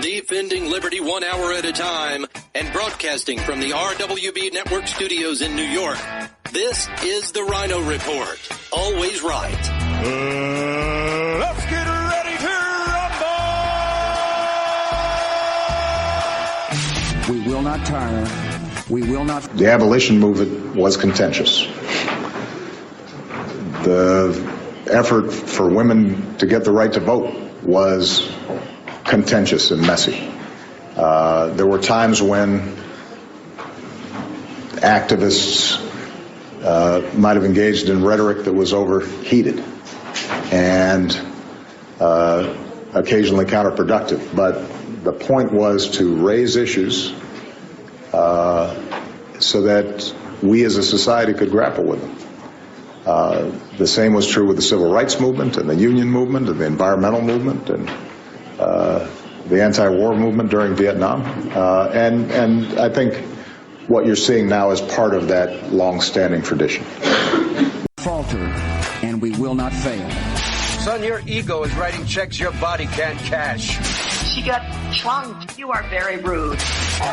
defending liberty 1 hour at a time and broadcasting from the RWB Network studios in New York. This is the Ryno Report. Always right. Let's get ready to rumble! We will not tire. We will not... The abolition movement was contentious. The effort for women to get the right to vote was contentious and messy. There were times when activists might have engaged in rhetoric that was overheated and occasionally counterproductive. But the point was to raise issues so that we as a society could grapple with them. The same was true with the civil rights movement and the union movement and the environmental movement and the anti-war movement during Vietnam. And I think what you're seeing now is part of that long-standing tradition. Falter, and we will not fail. Son, your ego is writing checks your body can't cash. She got trunked. You are very rude.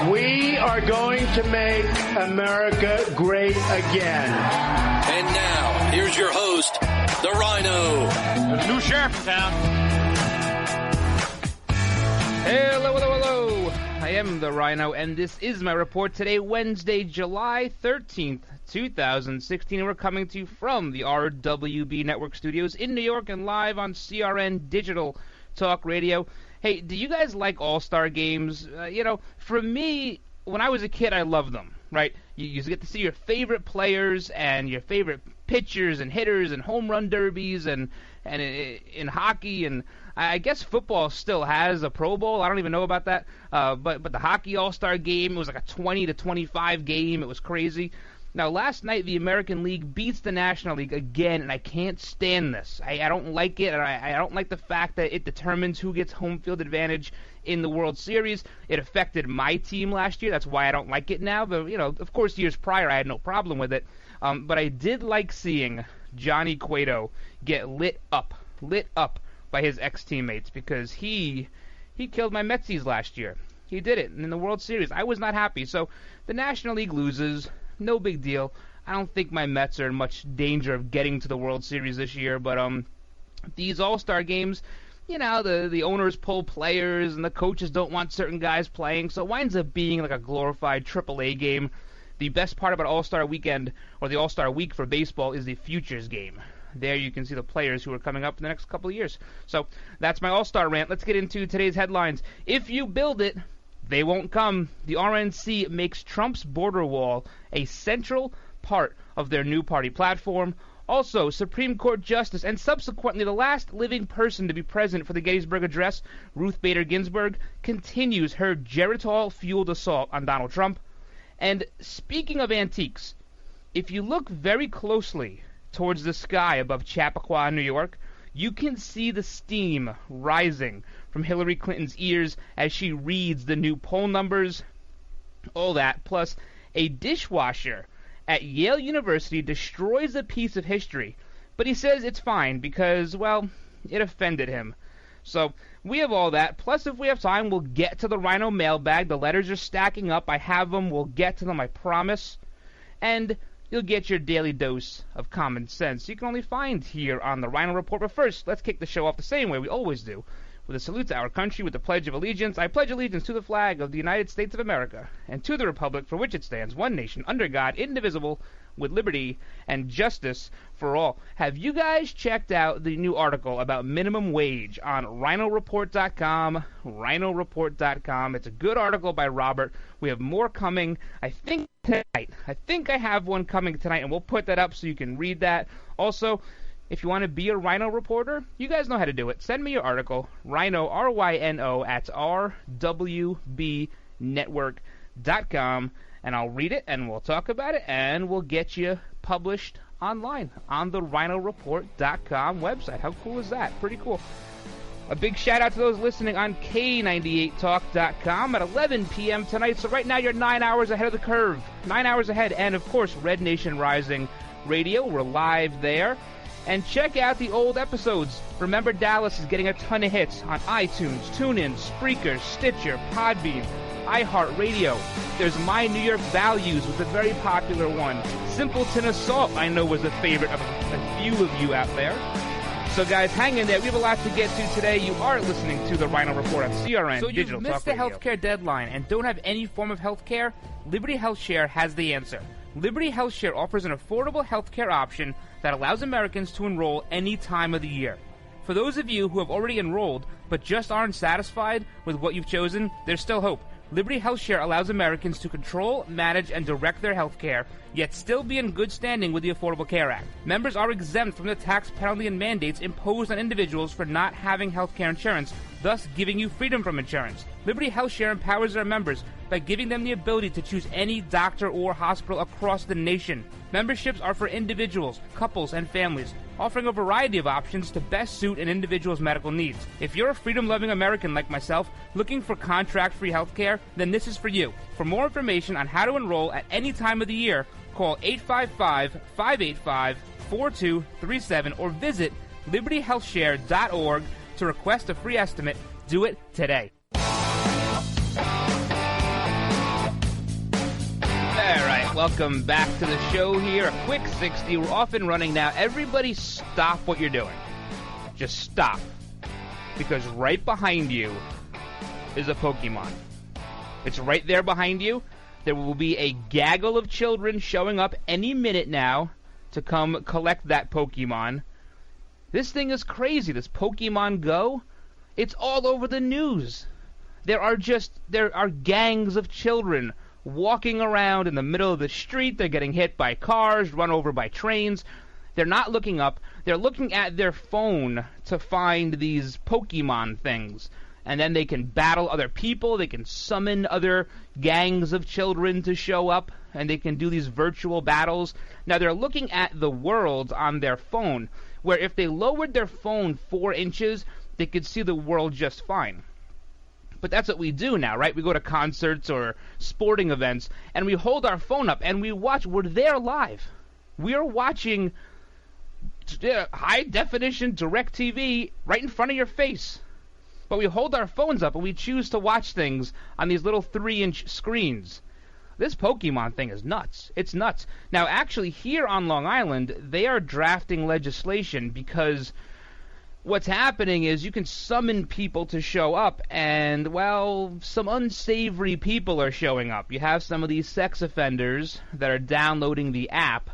We are going to make America great again. And now, here's your host, the Ryno. There's a new sheriff in town. Hello, hello, hello. I am the Ryno, and this is my report today, Wednesday, July 13th, 2016. And we're coming to you from the RWB Network studios in New York and live on CRN Digital Talk Radio. Hey, do you guys like All-Star games? For me, when I was a kid, I loved them, right? You get to see your favorite players and your favorite pitchers and hitters and home run derbies and in hockey, and I guess football still has a Pro Bowl. I don't even know about that. But the hockey All-Star game, it was like a 20-25 game. It was crazy. Now, last night, the American League beats the National League again, and I can't stand this. I don't like it, and I don't like the fact that it determines who gets home field advantage in the World Series. It affected my team last year. That's why I don't like it now. But, of course, years prior, I had no problem with it. But I did like seeing Johnny Cueto get lit up by his ex-teammates because he killed my Metsies last year. He did it in the World Series. I was not happy. So the National League loses. No big deal. I don't think my Mets are in much danger of getting to the World Series this year, but these All-Star games, the owners pull players and the coaches don't want certain guys playing, so it winds up being like a glorified AAA game. The best part about All-Star Weekend, or the All-Star Week for baseball, is the Futures game. There you can see the players who are coming up in the next couple of years. So that's my All-Star rant. Let's get into today's headlines. If you build it, they won't come. The RNC makes Trump's border wall a central part of their new party platform. Also, Supreme Court Justice and subsequently the last living person to be present for the Gettysburg Address, Ruth Bader Ginsburg, continues her Geritol-fueled assault on Donald Trump. And speaking of antiques, if you look very closely towards the sky above Chappaqua, New York, you can see the steam rising from Hillary Clinton's ears as she reads the new poll numbers. All that, plus a dishwasher at Yale University destroys a piece of history, but he says it's fine because, well, it offended him. So we have all that, plus if we have time, we'll get to the Ryno mailbag. The letters are stacking up. I have them. We'll get to them, I promise. And you'll get your daily dose of common sense you can only find here on the Ryno Report. But first, let's kick the show off the same way we always do, with a salute to our country with the Pledge of Allegiance. I pledge allegiance to the flag of the United States of America and to the republic for which it stands, one nation, under God, indivisible, with liberty and justice for all. Have you guys checked out the new article about minimum wage on RynoReport.com? RynoReport.com. It's a good article by Robert. We have more coming, I think, tonight. I think I have one coming tonight, and we'll put that up so you can read that. Also, if you want to be a Ryno reporter, you guys know how to do it. Send me your article, Ryno, R-Y-N-O, at rwbnetwork.com, and I'll read it, and we'll talk about it, and we'll get you published online on the RynoReport.com website. How cool is that? Pretty cool. A big shout-out to those listening on K98Talk.com at 11 p.m. tonight. So right now you're 9 hours ahead of the curve. 9 hours ahead. And, of course, Red Nation Rising Radio. We're live there. And check out the old episodes. Remember Dallas is getting a ton of hits on iTunes, TuneIn, Spreaker, Stitcher, Podbean, iHeartRadio. There's My New York Values was a very popular one. Simpleton Assault, I know, was a favorite of a few of you out there. So guys, hang in there. We have a lot to get to today. You are listening to the Ryno Report on CRN. So you've missed the healthcare deadline and don't have any form of healthcare? Liberty HealthShare has the answer. Liberty HealthShare offers an affordable healthcare option that allows Americans to enroll any time of the year. For those of you who have already enrolled but just aren't satisfied with what you've chosen, there's still hope. Liberty HealthShare allows Americans to control, manage, and direct their health care, yet still be in good standing with the Affordable Care Act. Members are exempt from the tax penalty and mandates imposed on individuals for not having health care insurance, thus giving you freedom from insurance. Liberty HealthShare empowers their members by giving them the ability to choose any doctor or hospital across the nation. Memberships are for individuals, couples, and families, offering a variety of options to best suit an individual's medical needs. If you're a freedom-loving American like myself, looking for contract-free health care, then this is for you. For more information on how to enroll at any time of the year, call 855-585-4237 or visit libertyhealthshare.org to request a free estimate. Do it today. Alright, welcome back to the show here. A quick 60. We're off and running now. Everybody stop what you're doing. Just stop. Because right behind you is a Pokemon. It's right there behind you. There will be a gaggle of children showing up any minute now to come collect that Pokemon. This thing is crazy. This Pokemon Go, it's all over the news. There are gangs of children walking around in the middle of the street. They're getting hit by cars, run over by trains. They're not looking up. They're looking at their phone to find these Pokemon things. And then they can battle other people. They can summon other gangs of children to show up. And they can do these virtual battles. Now, they're looking at the world on their phone, where if they lowered their phone 4 inches, they could see the world just fine. But that's what we do now, right? We go to concerts or sporting events, and we hold our phone up, and we watch. We're there live. We are watching high-definition DirecTV right in front of your face. But we hold our phones up, and we choose to watch things on these little 3-inch screens. This Pokemon thing is nuts. It's nuts. Now, actually, here on Long Island, they are drafting legislation because what's happening is you can summon people to show up, and, well, some unsavory people are showing up. You have some of these sex offenders that are downloading the app,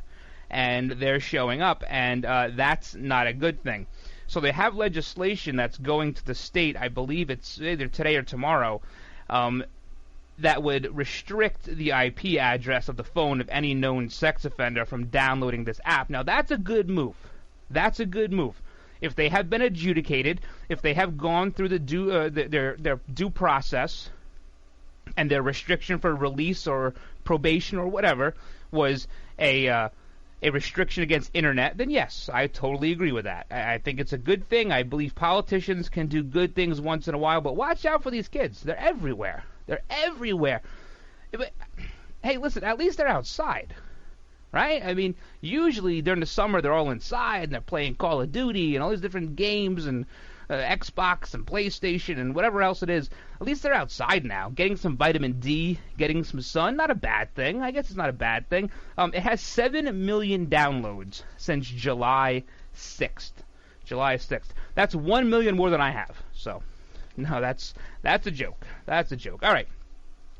and they're showing up, and that's not a good thing. So they have legislation that's going to the state, I believe it's either today or tomorrow, that would restrict the IP address of the phone of any known sex offender from downloading this app. Now, that's a good move. That's a good move. If they have been adjudicated, if they have gone through their due process, and their restriction for release or probation or whatever was a restriction against internet, then yes, I totally agree with that. I think it's a good thing. I believe politicians can do good things once in a while, but watch out for these kids. They're everywhere. They're everywhere. Hey, listen, at least they're outside. Right? I mean, usually during the summer they're all inside and they're playing Call of Duty and all these different games and Xbox and PlayStation and whatever else it is. At least they're outside now, getting some vitamin D, getting some sun. Not a bad thing. I guess it's not a bad thing. It has 7 million downloads since July 6th. July 6th. That's 1 million more than I have. So, no, that's a joke. That's a joke. All right.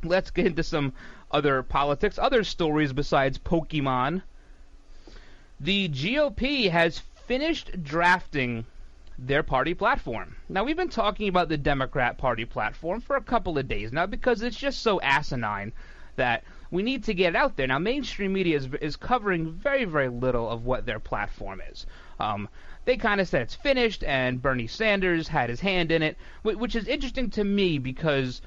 Let's get into some other politics, other stories besides Pokemon. The GOP has finished drafting their party platform. Now, we've been talking about the Democrat Party platform for a couple of days now because it's just so asinine that we need to get it out there. Now, mainstream media is covering very, very little of what their platform is. They kind of said it's finished, and Bernie Sanders had his hand in it, which is interesting to me because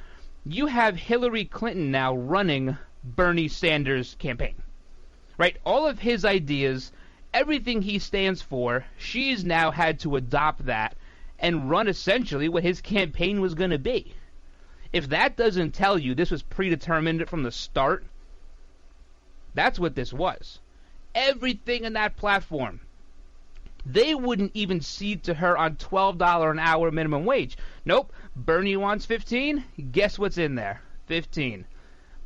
you have Hillary Clinton now running Bernie Sanders' campaign, right? All of his ideas, everything he stands for, she's now had to adopt that and run essentially what his campaign was going to be. If that doesn't tell you this was predetermined from the start, that's what this was. Everything in that platform They wouldn't even cede to her on $12 an hour minimum wage. Nope. Bernie wants 15. Guess what's in there? 15.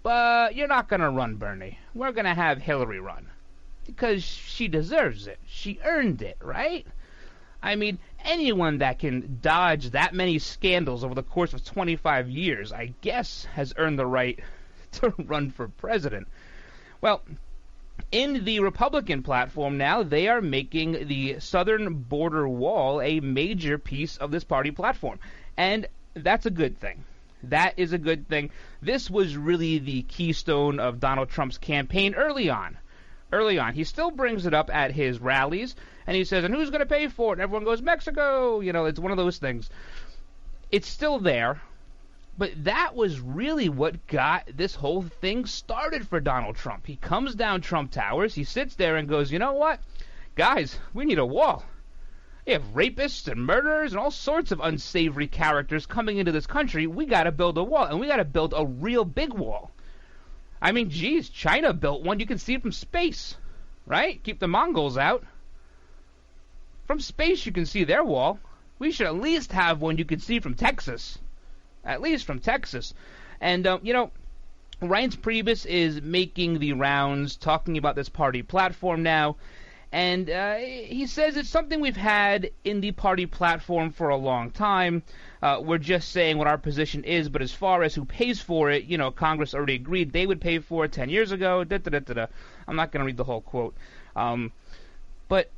But you're not going to run, Bernie. We're going to have Hillary run. Because she deserves it. She earned it, right? I mean, anyone that can dodge that many scandals over the course of 25 years, I guess, has earned the right to run for president. Well, in the Republican platform now, they are making the southern border wall a major piece of this party platform. And that's a good thing. That is a good thing. This was really the keystone of Donald Trump's campaign early on. He still brings it up at his rallies, and he says, and who's going to pay for it? And everyone goes, Mexico! You know, it's one of those things. It's still there, but that was really what got this whole thing started for Donald Trump. He comes down Trump Towers, he sits there and goes, you know what? Guys, we need a wall. You have rapists and murderers and all sorts of unsavory characters coming into this country. We got to build a wall, and we got to build a real big wall. I mean, geez, China built one. You can see it from space, right? Keep the Mongols out. From space, you can see their wall. We should at least have one you can see from Texas. At least from Texas. And, you know, Reince Priebus is making the rounds, talking about this party platform now. And he says it's something we've had in the party platform for a long time. We're just saying what our position is, but as far as who pays for it, you know, Congress already agreed they would pay for it 10 years ago. I'm not going to read the whole quote. But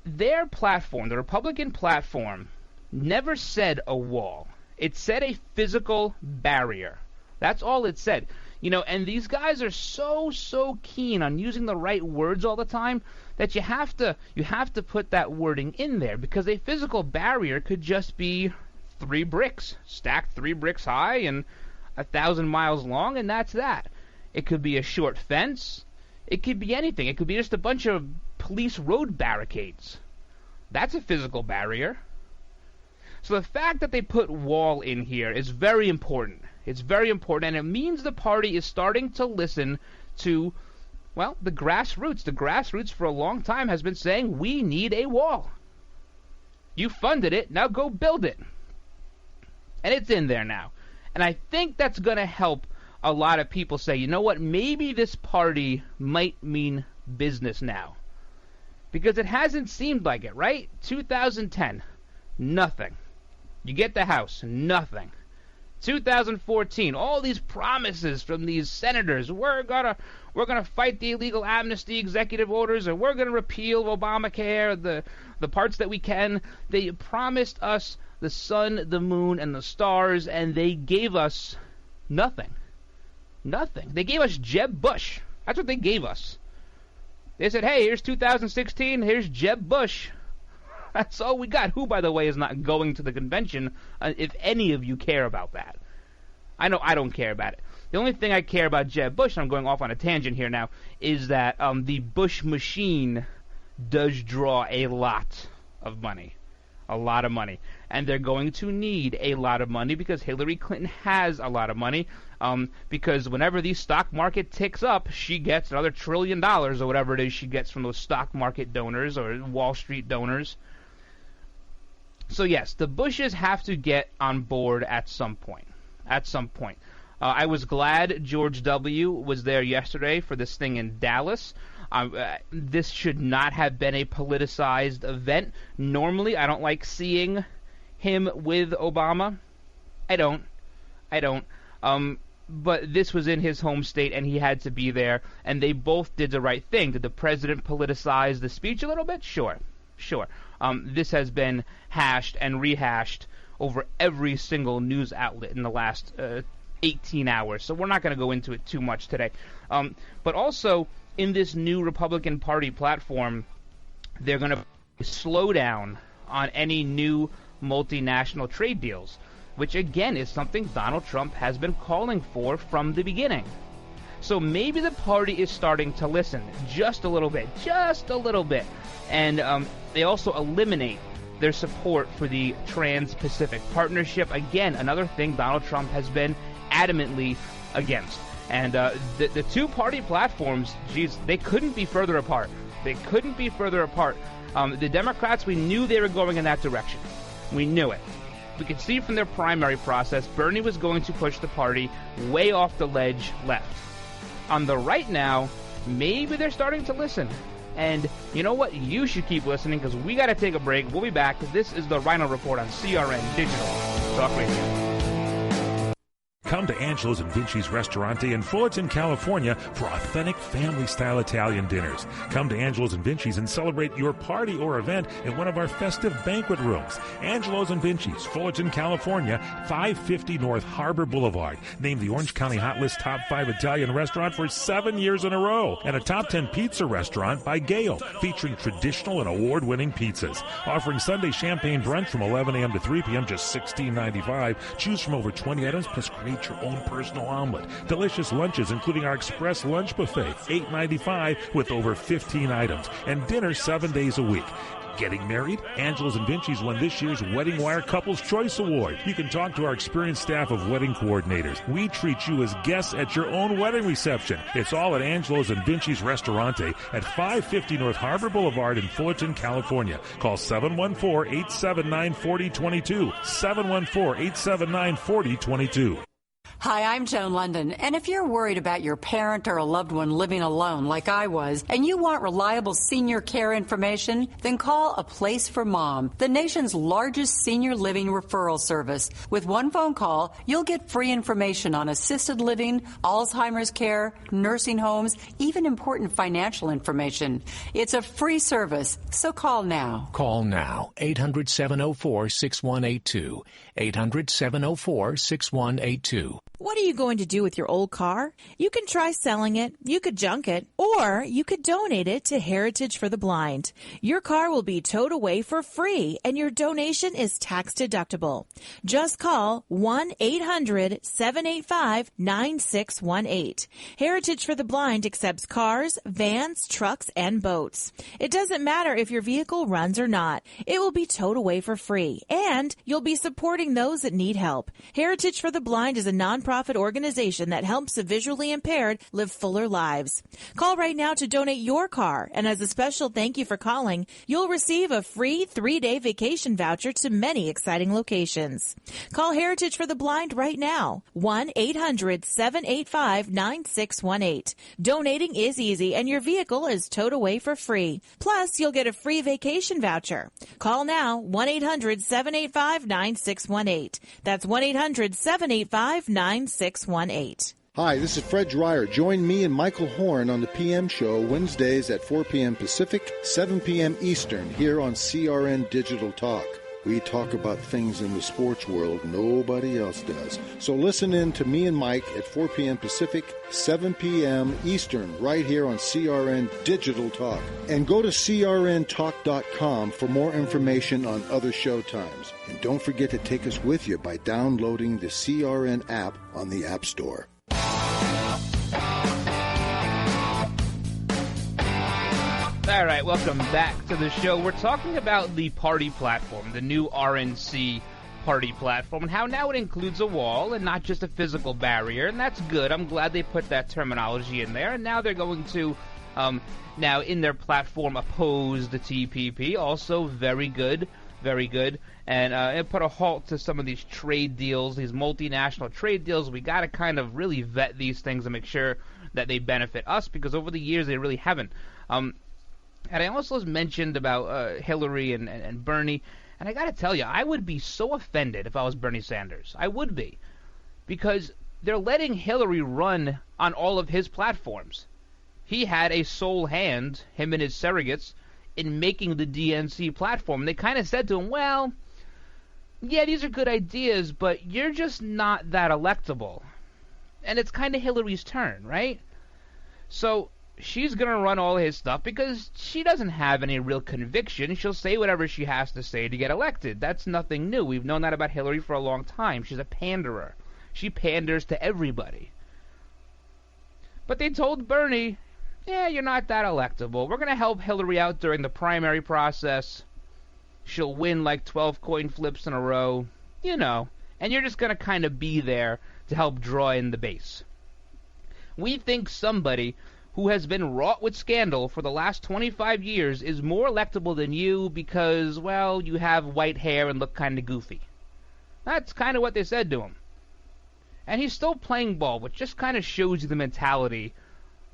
their platform, the Republican platform, never said a wall. It said a physical barrier. That's all it said. You know, and these guys are so keen on using the right words all the time that you have to put that wording in there, because a physical barrier could just be 3 bricks, stacked 3 bricks high and 1,000 miles long, and that's that. It could be a short fence. It could be anything. It could be just a bunch of police road barricades. That's a physical barrier. So the fact that they put wall in here is very important. It's very important, and it means the party is starting to listen to, well, the grassroots. The grassroots for a long time has been saying, we need a wall. You funded it, now go build it. And it's in there now. And I think that's going to help a lot of people say, you know what, maybe this party might mean business now. Because it hasn't seemed like it, right? 2010, nothing. You get the House, nothing. 2014, all these promises from these senators, we're gonna fight the illegal amnesty executive orders, and we're gonna repeal Obamacare, the parts that we can. They promised us the sun, the moon, and the stars, and they gave us nothing. Nothing. They gave us Jeb Bush. That's what they gave us. They said, hey, here's 2016, here's Jeb Bush. That's all we got. Who, by the way, is not going to the convention, if any of you care about that. I know I don't care about it. The only thing I care about Jeb Bush, and I'm going off on a tangent here now, is that the Bush machine does draw a lot of money. A lot of money. And they're going to need a lot of money because Hillary Clinton has a lot of money. Because whenever the stock market ticks up, she gets another $1 trillion or whatever it is she gets from those stock market donors or Wall Street donors. So yes, the Bushes have to get on board at some point. I was glad George W. was there yesterday for this thing in Dallas. This should not have been a politicized event. Normally, I don't like seeing him with Obama. I don't. But this was in his home state, and he had to be there, and they both did the right thing. Did the president politicize the speech a little bit? Sure. This has been hashed and rehashed over every single news outlet in the last 18 hours, so we're not going to go into it too much today. But also, in this new Republican Party platform, they're going to slow down on any new multinational trade deals, which again is something Donald Trump has been calling for from the beginning. So maybe the party is starting to listen just a little bit. And they also eliminate their support for the Trans-Pacific Partnership. Again, another thing Donald Trump has been adamantly against. And the two party platforms, geez, they couldn't be further apart. The Democrats, we knew they were going in that direction. We knew it. We could see from their primary process, Bernie was going to push the party way off the ledge left. On the right now, maybe they're starting to listen. And you know what? You should keep listening because we got to take a break. We'll be back. This is the Ryno Report on CRN Digital Talk Radio. Come to Angelo's and Vinci's Restaurante in Fullerton, California for authentic family-style Italian dinners. Come to Angelo's and Vinci's and celebrate your party or event in one of our festive banquet rooms. Angelo's and Vinci's, Fullerton, California, 550 North Harbor Boulevard. Named the Orange County Hot List Top 5 Italian restaurant for 7 years in a row. And a Top 10 pizza restaurant by Gale, featuring traditional and award-winning pizzas. Offering Sunday champagne brunch from 11 a.m. to 3 p.m., just $16.95. Choose from over 20 items, plus create your own personal omelet. Delicious lunches, including our express lunch buffet, $8.95 with over 15 items. And dinner 7 days a week. Getting married? Angelo's and Vinci's won this year's Wedding Wire Couples Choice Award. You can talk to our experienced staff of wedding coordinators. We treat you as guests at your own wedding reception. It's all at Angelo's and Vinci's Restaurante at 550 North Harbor Boulevard in Fullerton, California. Call 714-879-4022. 714-879-4022. Hi, I'm Joan London, and if you're worried about your parent or a loved one living alone like I was, and you want reliable senior care information, then call A Place for Mom, the nation's largest senior living referral service. With one phone call, you'll get free information on assisted living, Alzheimer's care, nursing homes, even important financial information. It's a free service, so call now. Call now, 800-704-6182, 800-704-6182. What are you going to do with your old car? You can try selling it, you could junk it, or you could donate it to Heritage for the Blind. Your car will be towed away for free, and your donation is tax deductible. Just call 1-800-785-9618. Heritage for the Blind accepts cars, vans, trucks, and boats. It doesn't matter if your vehicle runs or not. It will be towed away for free, and you'll be supporting those that need help. Heritage for the Blind is a nonprofit organization that helps the visually impaired live fuller lives. Call right now to donate your car, and as a special thank you for calling, you'll receive a free 3-day vacation voucher to many exciting locations. Call Heritage for the Blind right now, 1-800-785-9618. Donating is easy, and your vehicle is towed away for free. Plus, you'll get a free vacation voucher. Call now, 1-800-785-9618. That's 1-800-785-9618. Hi, this is Fred Dreyer. Join me and Michael Horn on the PM show Wednesdays at 4 p.m. Pacific, 7 p.m. Eastern here on CRN Digital Talk. We talk about things in the sports world nobody else does. So listen in to me and Mike at 4 p.m. Pacific, 7 p.m. Eastern, right here on CRN Digital Talk. And go to crntalk.com for more information on other show times. And don't forget to take us with you by downloading the CRN app on the App Store. All right, welcome back to the show. We're talking about the party platform, the new RNC party platform, and how now it includes a wall and not just a physical barrier, and that's good. I'm glad they put that terminology in there, and now they're going to, now in their platform, oppose the TPP. Also very good, and it put a halt to some of these trade deals, these multinational trade deals. We got to kind of really vet these things and make sure that they benefit us, because over the years they really haven't. And I also mentioned about Hillary and Bernie, and I got to tell you, I would be so offended if I was Bernie Sanders. I would be, because they're letting Hillary run on all of his platforms. He had a sole hand, him and his surrogates, in making the DNC platform. They kind of said to him, well, yeah, these are good ideas, but you're just not that electable. And it's kind of Hillary's turn, right? So she's going to run all his stuff because she doesn't have any real conviction. She'll say whatever she has to say to get elected. That's nothing new. We've known that about Hillary for a long time. She's a panderer. She panders to everybody. But they told Bernie, yeah, you're not that electable. We're going to help Hillary out during the primary process. She'll win like 12 coin flips in a row, you know, and you're just going to kind of be there to help draw in the base. We think somebody who has been wrought with scandal for the last 25 years is more electable than you because, well, you have white hair and look kind of goofy. That's kind of what they said to him. And he's still playing ball, which just kind of shows you the mentality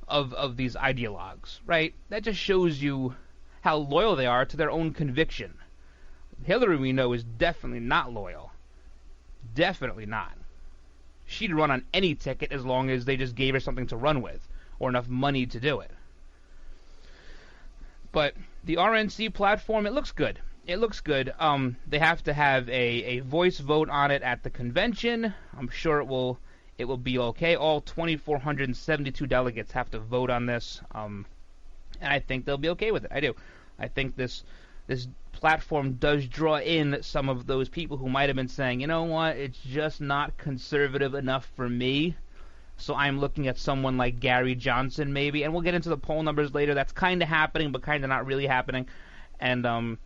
of these ideologues, right? That just shows you how loyal they are to their own conviction. Hillary, we know, is definitely not loyal. Definitely not. She'd run on any ticket as long as they just gave her something to run with, or enough money to do it. But the RNC platform, it looks good. It looks good. They have to have a voice vote on it at the convention. I'm sure it will be okay. All 2,472 delegates have to vote on this, and I think they'll be okay with it. I do. I think this platform does draw in some of those people who might have been saying, you know what, it's just not conservative enough for me. So I'm looking at someone like Gary Johnson, maybe, and we'll get into the poll numbers later. That's kind of happening, but kind of not really happening. And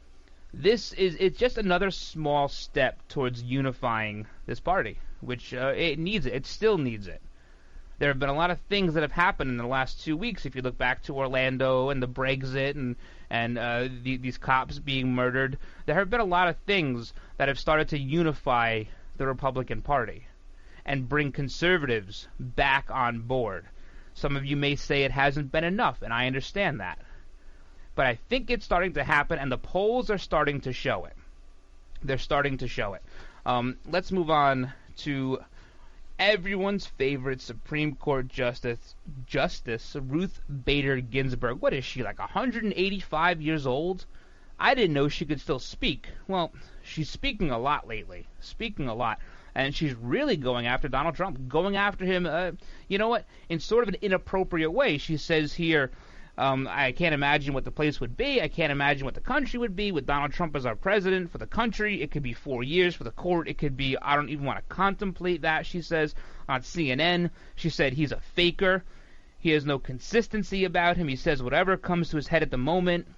it's just another small step towards unifying this party, which it needs it. It still needs it. There have been a lot of things that have happened in the last 2 weeks. If you look back to Orlando and the Brexit and these cops being murdered, there have been a lot of things that have started to unify the Republican Party and bring conservatives back on board. Some of you may say it hasn't been enough, and I understand that. But I think it's starting to happen, and the polls are starting to show it. They're starting to show it. Let's move on to everyone's favorite Supreme Court Justice Ruth Bader Ginsburg. What is she, like 185 years old? I didn't know she could still speak. Well, she's speaking a lot lately. Speaking a lot. And she's really going after Donald Trump. Going after him, you know what, in sort of an inappropriate way. She says here, I can't imagine what the place would be. I can't imagine what the country would be with Donald Trump as our president. For the country, it could be 4 years. For the court, it could be, I don't even want to contemplate that, she says. On CNN, she said he's a faker. He has no consistency about him. He says whatever comes to his head at the moment.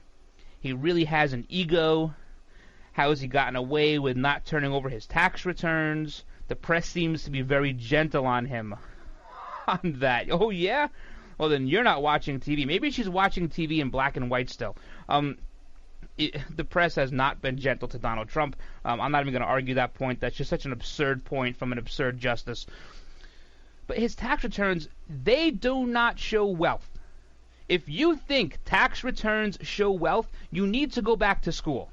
He really has an ego. How has he gotten away with not turning over his tax returns? The press seems to be very gentle on him on that. Oh, yeah? Well, then you're not watching TV. Maybe she's watching TV in black and white still. The press has not been gentle to Donald Trump. I'm not even going to argue that point. That's just such an absurd point from an absurd justice. But his tax returns, they do not show wealth. If you think tax returns show wealth, you need to go back to school.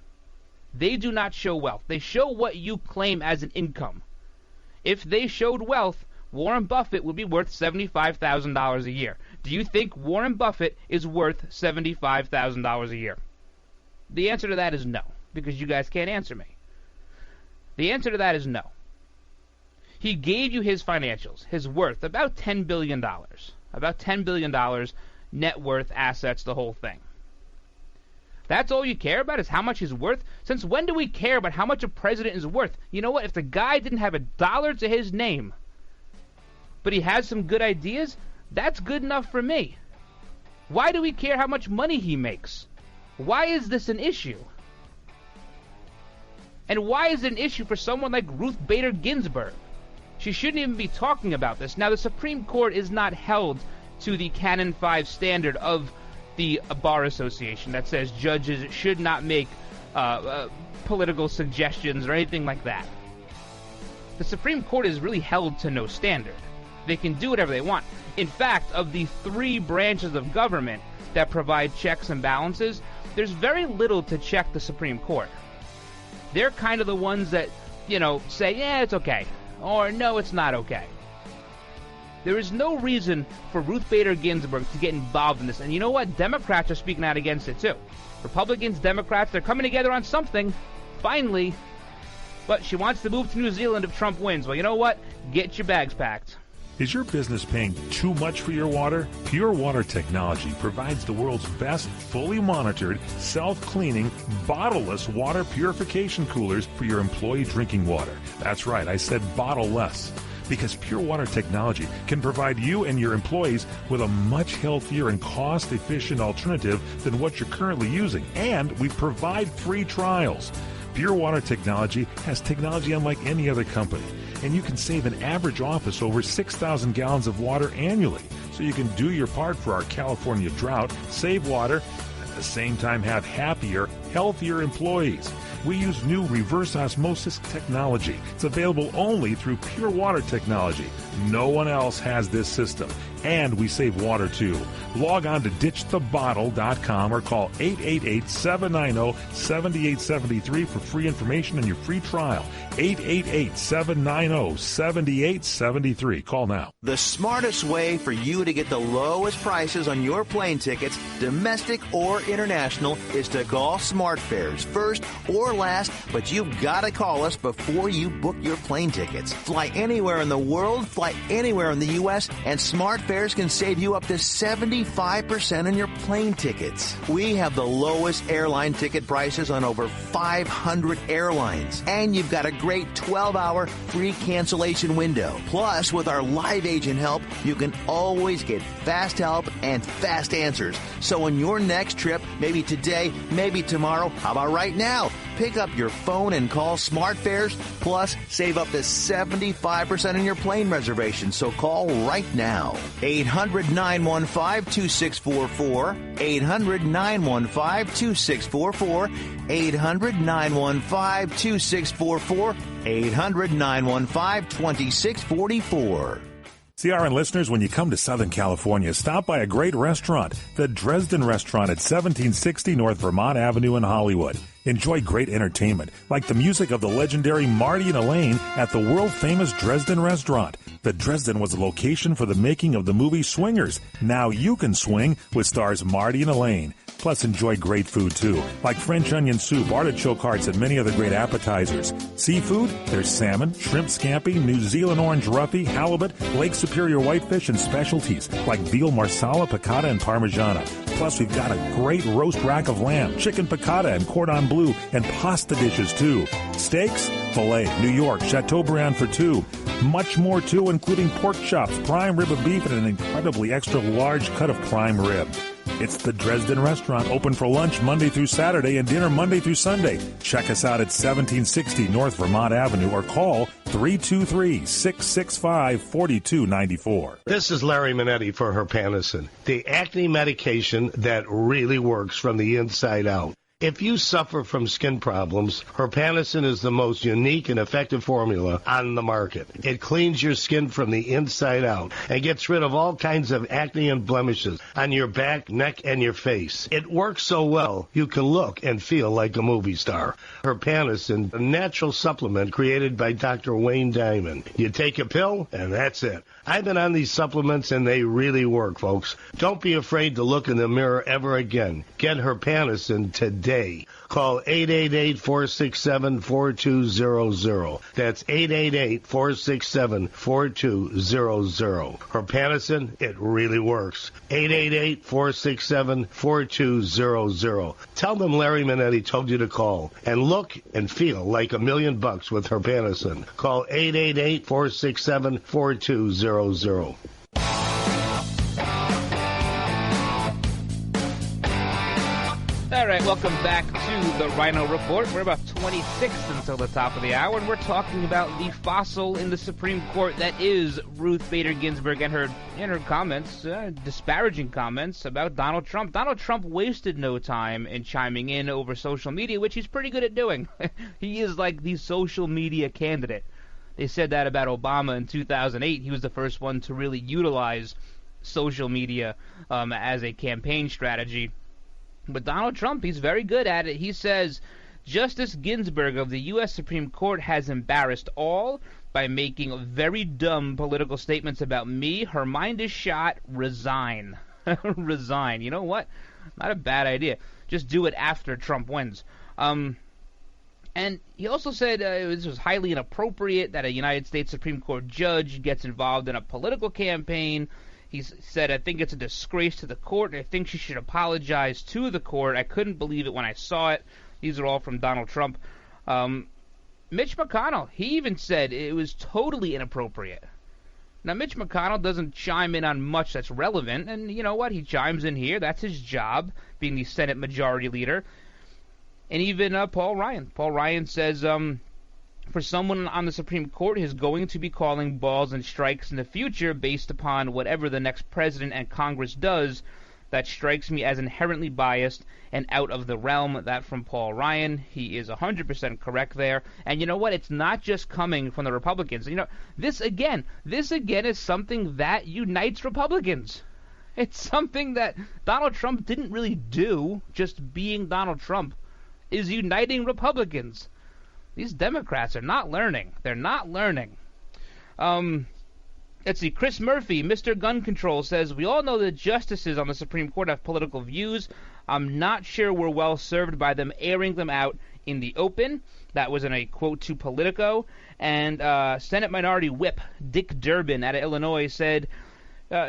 They do not show wealth. They show what you claim as an income. If they showed wealth, Warren Buffett would be worth $75,000 a year. Do you think Warren Buffett is worth $75,000 a year? The answer to that is no, because you guys can't answer me. The answer to that is no. He gave you his financials, his worth, about $10 billion. About $10 billion net worth, assets, the whole thing. That's all you care about is how much he's worth? Since when do we care about how much a president is worth? You know what? If the guy didn't have a dollar to his name, but he has some good ideas, that's good enough for me. Why do we care how much money he makes? Why is this an issue? And why is it an issue for someone like Ruth Bader Ginsburg? She shouldn't even be talking about this. Now, the Supreme Court is not held to the Canon 5 standard of the Bar Association that says judges should not make political suggestions or anything like that. The Supreme Court is really held to no standard. They can do whatever they want. In fact, of the three branches of government that provide checks and balances, there's very little to check the Supreme Court. They're kind of the ones that, say, yeah, it's okay, or no, it's not okay. There is no reason for Ruth Bader Ginsburg to get involved in this. And you know what? Democrats are speaking out against it, too. Republicans, Democrats, they're coming together on something, finally. But she wants to move to New Zealand if Trump wins. Well, you know what? Get your bags packed. Is your business paying too much for your water? Pure Water Technology provides the world's best fully monitored, self-cleaning, bottle-less water purification coolers for your employee drinking water. That's right, I said bottle-less. Because Pure Water Technology can provide you and your employees with a much healthier and cost-efficient alternative than what you're currently using. And we provide free trials. Pure Water Technology has technology unlike any other company. And you can save an average office over 6,000 gallons of water annually. so you can do your part for our California drought, save water, and at the same time have happier, healthier employees. We use new reverse osmosis technology. It's available only through Pure Water technology. No one else has this system. And we save water, too. Log on to ditchthebottle.com or call 888-790-7873 for free information and your free trial. 888-790-7873. Call now. The smartest way for you to get the lowest prices on your plane tickets, domestic or international, is to call SmartFares first or last, but you've got to call us before you book your plane tickets. Fly anywhere in the world, fly anywhere in the U.S., and SmartFares can save you up to 75% on your plane tickets. We have the lowest airline ticket prices on over 500 airlines, and you've got a great 12-hour free cancellation window. Plus, with our live agent help, you can always get fast help and fast answers. So on your next trip, maybe today, maybe tomorrow, how about right now? Pick up your phone and call SmartFares, plus save up to 75% on your plane reservation. So call right now. 800-915-2644. 800-915-2644. 800-915-2644. 800-915-2644. CRN listeners, when you come to Southern California, stop by a great restaurant, the Dresden Restaurant at 1760 North Vermont Avenue in Hollywood. Enjoy great entertainment, like the music of the legendary Marty and Elaine at the world-famous Dresden Restaurant. The Dresden was the location for the making of the movie Swingers. Now you can swing with stars Marty and Elaine. Plus, enjoy great food, too, like French onion soup, artichoke hearts, and many other great appetizers. Seafood, there's salmon, shrimp scampi, New Zealand orange roughy, halibut, Lake Superior whitefish, and specialties like veal marsala, piccata, and parmigiana. Plus, we've got a great roast rack of lamb, chicken piccata, and cordon bleu, and pasta dishes, too. Steaks, filet, New York, Chateaubriand for two. Much more, too, including pork chops, prime rib of beef, and an incredibly extra large cut of prime rib. It's the Dresden Restaurant, open for lunch Monday through Saturday and dinner Monday through Sunday. Check us out at 1760 North Vermont Avenue or call 323-665-4294. This is Larry Minetti for Herpanicin, the acne medication that really works from the inside out. If you suffer from skin problems, Herpanicin is the most unique and effective formula on the market. It cleans your skin from the inside out and gets rid of all kinds of acne and blemishes on your back, neck, and your face. It works so well, you can look and feel like a movie star. Herpanicin, a natural supplement created by Dr. Wayne Diamond. You take a pill, and that's it. I've been on these supplements, and they really work, folks. Don't be afraid to look in the mirror ever again. Get Herpanicin today. Call 888-467-4200. That's 888-467-4200. Herpanicin, it really works. 888-467-4200. Tell them Larry Minetti told you to call and look and feel like $1 million with Herpanicin. Call 888-467-4200. All right, welcome back to the Ryno Report. We're about 26 until the top of the hour, and we're talking about the fossil in the Supreme Court that is Ruth Bader Ginsburg and her comments, disparaging comments about Donald Trump. Donald Trump wasted no time in chiming in over social media, which he's pretty good at doing. He is like the social media candidate. They said that about Obama in 2008. He was the first one to really utilize social media as a campaign strategy. But Donald Trump, he's very good at it. He says, Justice Ginsburg of the U.S. Supreme Court has embarrassed all by making very dumb political statements about me. Her mind is shot. Resign. Resign. You know what? Not a bad idea. Just do it after Trump wins. And he also said this was highly inappropriate that a United States Supreme Court judge gets involved in a political campaign. He said, I think it's a disgrace to the court, and I think she should apologize to the court. I couldn't believe it when I saw it. These are all from Donald Trump. Mitch McConnell, he even said it was totally inappropriate. Now, Mitch McConnell doesn't chime in on much that's relevant, and you know what? He chimes in here. That's his job, being the Senate Majority Leader. And even Paul Ryan. Paul Ryan says, for someone on the Supreme Court who's going to be calling balls and strikes in the future based upon whatever the next president and Congress does, that strikes me as inherently biased and out of the realm. That from Paul Ryan. He is 100% correct there. And you know what? It's not just coming from the Republicans. You know, this again is something that unites Republicans. It's something that Donald Trump didn't really do, just being Donald Trump, is uniting Republicans. These Democrats are not learning. They're not learning. Let's see. Chris Murphy, Mr. Gun Control, says, we all know that justices on the Supreme Court have political views. I'm not sure we're well served by them airing them out in the open. That was in a quote to Politico. And Senate Minority Whip Dick Durbin out of Illinois said,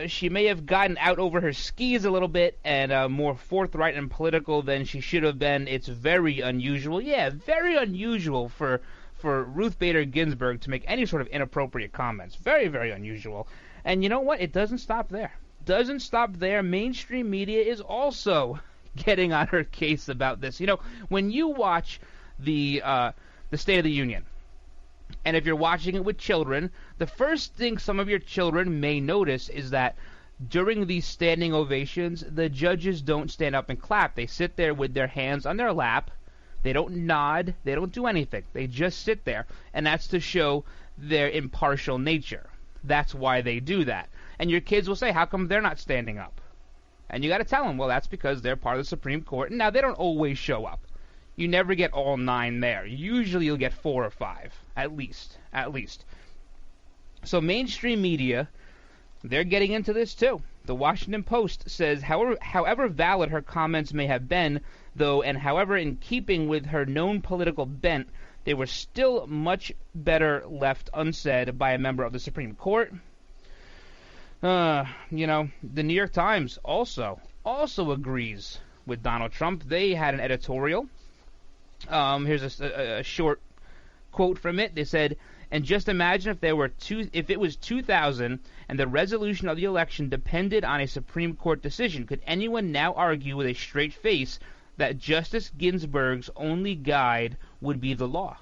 she may have gotten out over her skis a little bit and more forthright and political than she should have been. It's very unusual. Yeah, very unusual for Ruth Bader Ginsburg to make any sort of inappropriate comments. Very, very unusual. And you know what? It doesn't stop there. Doesn't stop there. Mainstream media is also getting on her case about this. You know, when you watch the State of the Union, and if you're watching it with children, the first thing some of your children may notice is that during these standing ovations, the judges don't stand up and clap. They sit there with their hands on their lap. They don't nod. They don't do anything. They just sit there. And that's to show their impartial nature. That's why they do that. And your kids will say, how come they're not standing up? And you got to tell them, well, that's because they're part of the Supreme Court. And now, they don't always show up. You never get all 9 there. Usually you'll get 4 or 5, at least. So mainstream media, they're getting into this too. The Washington Post says, however valid her comments may have been, though, and however in keeping with her known political bent, they were still much better left unsaid by a member of the Supreme Court. You know, the New York Times also agrees with Donald Trump. They had an editorial. Here's a short quote from it. They said, and just imagine if it was 2000 and the resolution of the election depended on a Supreme Court decision. Could anyone now argue with a straight face that Justice Ginsburg's only guide would be the law?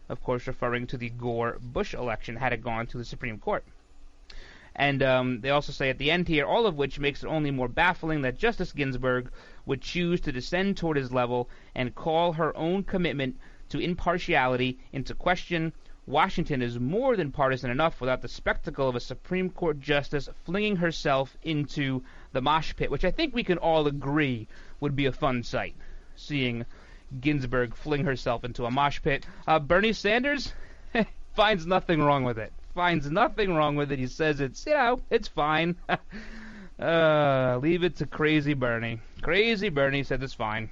Of course, referring to the Gore-Bush election had it gone to the Supreme Court. And they also say at the end here, all of which makes it only more baffling that Justice Ginsburg would choose to descend toward his level and call her own commitment to impartiality into question. Washington is more than partisan enough without the spectacle of a Supreme Court justice flinging herself into the mosh pit, which I think we can all agree would be a fun sight, seeing Ginsburg fling herself into a mosh pit. Bernie Sanders finds nothing wrong with it. He says it's fine. Leave it to Crazy Bernie. Crazy Bernie said it's fine.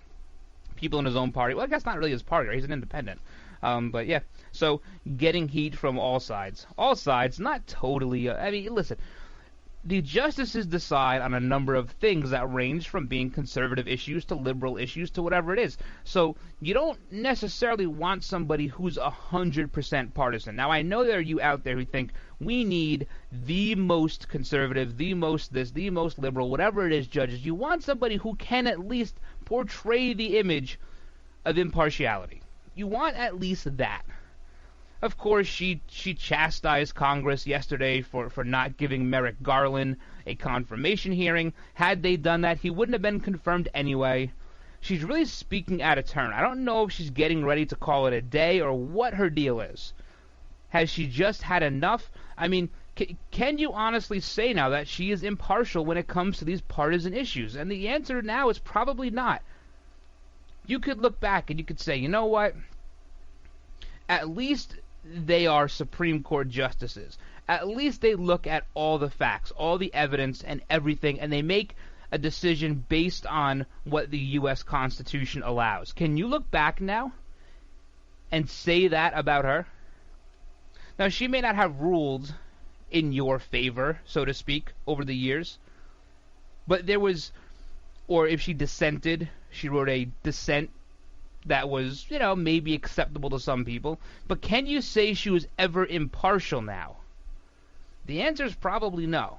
People in his own party. Well, I guess not really his party. Right? He's an independent. But yeah. So getting heat from all sides. All sides. Not totally. I mean, listen. The justices decide on a number of things that range from being conservative issues to liberal issues to whatever it is. So you don't necessarily want somebody who's 100% partisan. Now, I know there are you out there who think we need the most conservative, the most this, the most liberal, whatever it is, judges. You want somebody who can at least portray the image of impartiality. You want at least that. Of course, she chastised Congress yesterday for not giving Merrick Garland a confirmation hearing. Had they done that, he wouldn't have been confirmed anyway. She's really speaking out of turn. I don't know if she's getting ready to call it a day or what her deal is. Has she just had enough? I mean, can you honestly say now that she is impartial when it comes to these partisan issues? And the answer now is probably not. You could look back and you could say, you know what? At least they are Supreme Court justices. At least they look at all the facts, all the evidence, and everything, and they make a decision based on what the U.S. Constitution allows. Can you look back now and say that about her? Now, she may not have ruled in your favor, so to speak, over the years, but there was, or if she dissented, she wrote a dissent that was, maybe acceptable to some people. But can you say she was ever impartial now? The answer is probably no.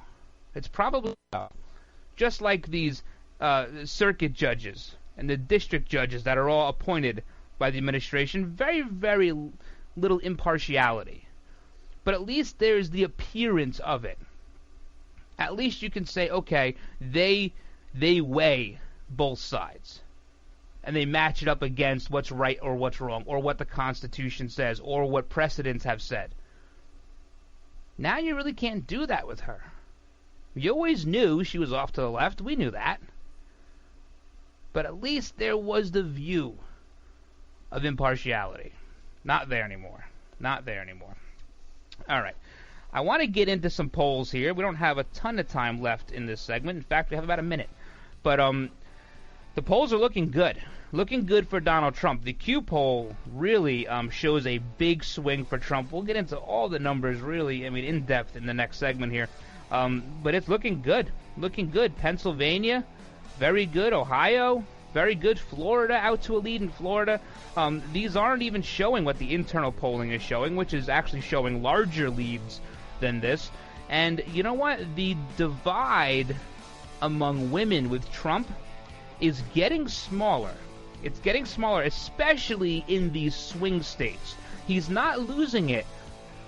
It's probably no. Just like these circuit judges and the district judges that are all appointed by the administration, very, very little impartiality. But at least there's the appearance of it. At least you can say, okay, they weigh both sides. And they match it up against what's right or what's wrong, or what the Constitution says, or what precedents have said. Now you really can't do that with her. You always knew she was off to the left. We knew that. But at least there was the view of impartiality. Not there anymore. Not there anymore. All right. I want to get into some polls here. We don't have a ton of time left in this segment. In fact, we have about a minute. But the polls are looking good. Looking good for Donald Trump. The Q poll really shows a big swing for Trump. We'll get into all the numbers really, in depth in the next segment here. But it's looking good. Looking good. Pennsylvania, very good. Ohio, very good. Florida, out to a lead in Florida. These aren't even showing what the internal polling is showing, which is actually showing larger leads than this. And you know what? The divide among women with Trump is getting smaller. It's getting smaller, especially in these swing states. He's not losing it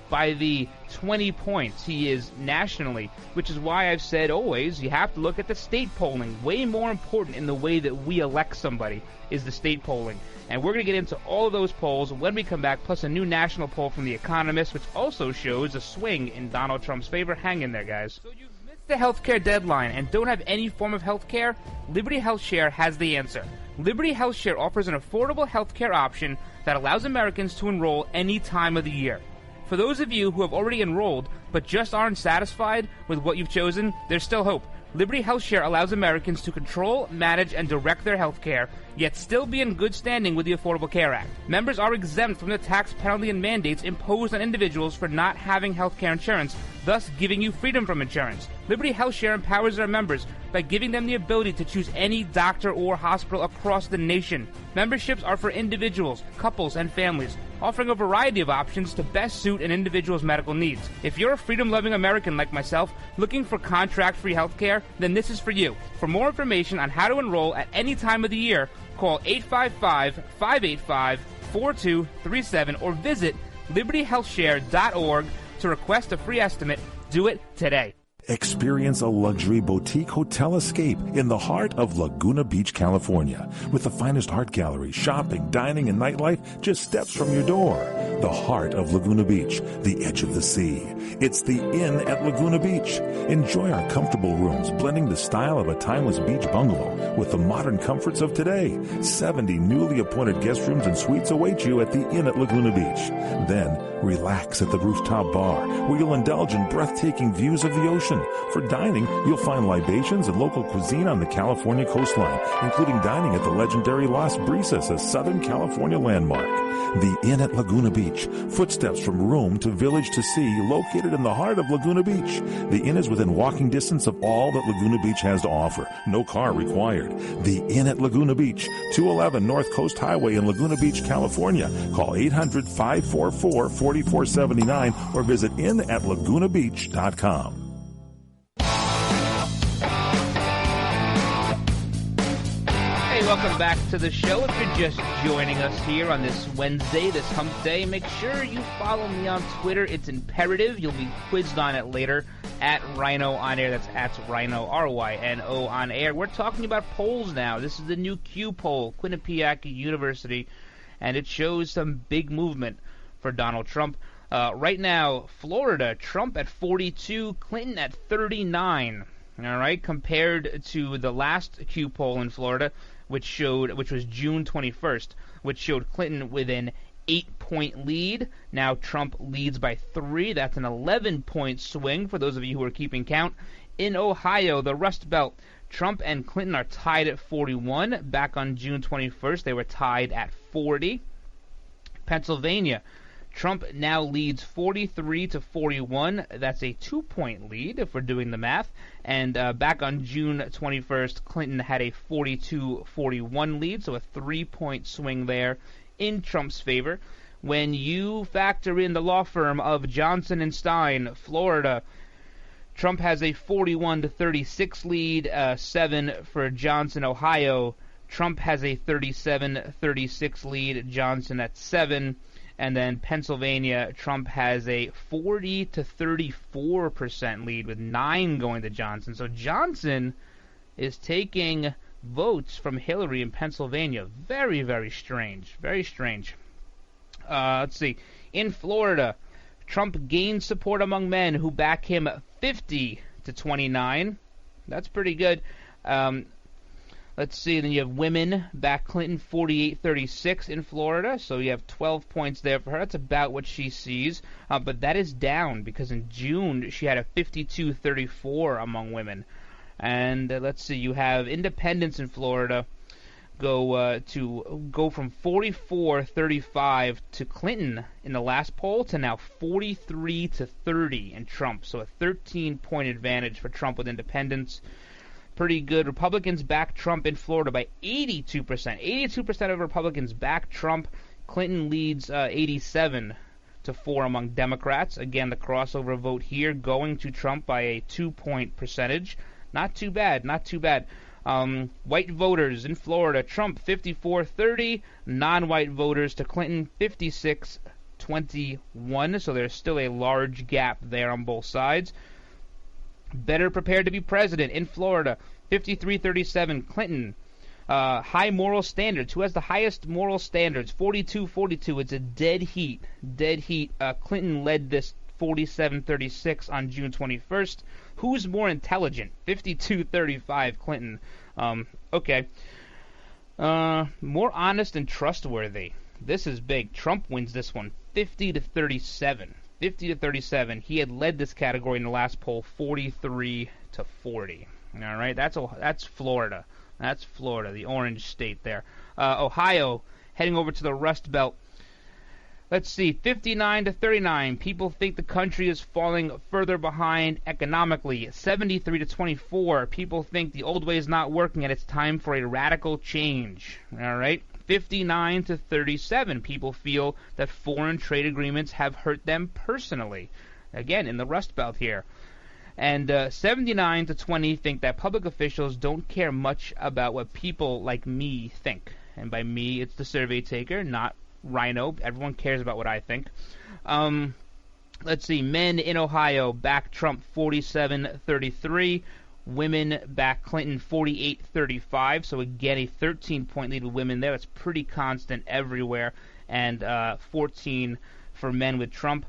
by the 20 points he is nationally, which is why I've said always you have to look at the state polling. Way more important in the way that we elect somebody is the state polling. And we're going to get into all of those polls when we come back, plus a new national poll from The Economist, which also shows a swing in Donald Trump's favor. Hang in there, guys. So you've missed the healthcare deadline and don't have any form of healthcare? Liberty HealthShare has the answer. Liberty HealthShare offers an affordable healthcare option that allows Americans to enroll any time of the year. For those of you who have already enrolled but just aren't satisfied with what you've chosen, there's still hope. Liberty HealthShare allows Americans to control, manage, and direct their health care, yet still be in good standing with the Affordable Care Act. Members are exempt from the tax penalty and mandates imposed on individuals for not having health care insurance, thus giving you freedom from insurance. Liberty HealthShare empowers their members by giving them the ability to choose any doctor or hospital across the nation. Memberships are for individuals, couples, and families, offering a variety of options to best suit an individual's medical needs. If you're a freedom-loving American like myself, looking for contract-free health care, then this is for you. For more information on how to enroll at any time of the year, call 855-585-4237 or visit libertyhealthshare.org to request a free estimate. Do it today. Experience a luxury boutique hotel escape in the heart of Laguna Beach, California, with the finest art gallery, shopping, dining, and nightlife just steps from your door. The heart of Laguna Beach, the edge of the sea. It's the Inn at Laguna Beach. Enjoy our comfortable rooms, blending the style of a timeless beach bungalow with the modern comforts of today. 70 newly appointed guest rooms and suites await you at the Inn at Laguna Beach. Then, relax at the rooftop bar, where you'll indulge in breathtaking views of the ocean. For dining, you'll find libations and local cuisine on the California coastline, including dining at the legendary Las Brisas, a Southern California landmark. The Inn at Laguna Beach, footsteps from room to village to sea, located in the heart of Laguna Beach. The Inn is within walking distance of all that Laguna Beach has to offer. No car required. The Inn at Laguna Beach, 211 North Coast Highway in Laguna Beach, California. Call 800-544-4479 or visit innatlagunabeach.com. Welcome back to the show. If you're just joining us here on this Wednesday, this hump day, make sure you follow me on Twitter. It's imperative. You'll be quizzed on it later at Ryno on Air. That's at Ryno, R-Y-N-O on Air. We're talking about polls now. This is the new Q poll, Quinnipiac University, and it shows some big movement for Donald Trump. Right now, Florida, Trump at 42, Clinton at 39. All right, compared to the last Q poll in Florida, which was June 21st, which showed Clinton with an 8-point lead. Now Trump leads by 3. That's an 11-point swing for those of you who are keeping count. In Ohio, the Rust Belt, Trump and Clinton are tied at 41. Back on June 21st, they were tied at 40. Pennsylvania, Trump now leads 43-41. That's a 2-point lead if we're doing the math. And back on June 21st, Clinton had a 42-41 lead, so a 3-point swing there in Trump's favor. When you factor in the law firm of Johnson & Stein, Florida, Trump has a 41-36 lead, 7 for Johnson. Ohio, Trump has a 37-36 lead, Johnson at 7. And then Pennsylvania, Trump has a 40 to 34% lead with 9 going to Johnson. So Johnson is taking votes from Hillary in Pennsylvania. Very, very strange. Very strange. Let's see. In Florida, Trump gained support among men who back him 50 to 29. That's pretty good. Let's see, then you have women back Clinton 48-36 in Florida, so you have 12 points there for her. That's about what she sees, but that is down because in June she had a 52-34 among women. And let's see, you have independents in Florida go from 44-35 to Clinton in the last poll to now 43-30 in Trump, so a 13-point advantage for Trump with independents. Pretty good. Republicans back Trump in Florida by 82%. 82% of Republicans back Trump. Clinton leads 87-4 among Democrats. Again, the crossover vote here going to Trump by a 2-point percentage. Not too bad, not too bad. White voters in Florida, Trump 54-30. Non-white voters to Clinton 56-21. So there's still a large gap there on both sides. Better prepared to be president in Florida, 53-37. Clinton, high moral standards. Who has the highest moral standards? 42-42. It's a dead heat. Dead heat. Clinton led this 47-36 on June 21st. Who's more intelligent? 52-35. Clinton. Okay. More honest and trustworthy. This is big. Trump wins this one, 50-37. 50-37. He had led this category in the last poll, 43-40. All right, that's Florida. That's Florida, the orange state there. Ohio, heading over to the Rust Belt. Let's see, 59-39. People think the country is falling further behind economically. 73-24. People think the old way is not working and it's time for a radical change. All right. 59-37. People feel that foreign trade agreements have hurt them personally. Again, in the Rust Belt here. And 79-20 think that public officials don't care much about what people like me think. And by me, it's the survey taker, not Ryno. Everyone cares about what I think. Let's see. Men in Ohio back Trump 47-33. Women back Clinton 48-35, so again a 13-point lead with women there. That's pretty constant everywhere, and 14 for men with Trump.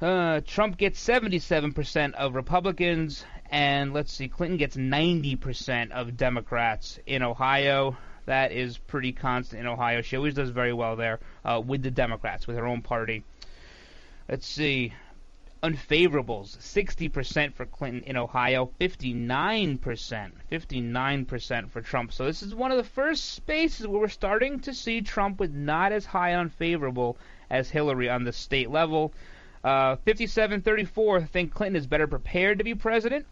Trump gets 77% of Republicans, and let's see, Clinton gets 90% of Democrats in Ohio. That is pretty constant in Ohio. She always does very well there with the Democrats, with her own party. Let's see. Unfavorables, 60% for Clinton in Ohio, 59% for Trump. So this is one of the first spaces where we're starting to see Trump with not as high unfavorable as Hillary on the state level. 57-34 think Clinton is better prepared to be president.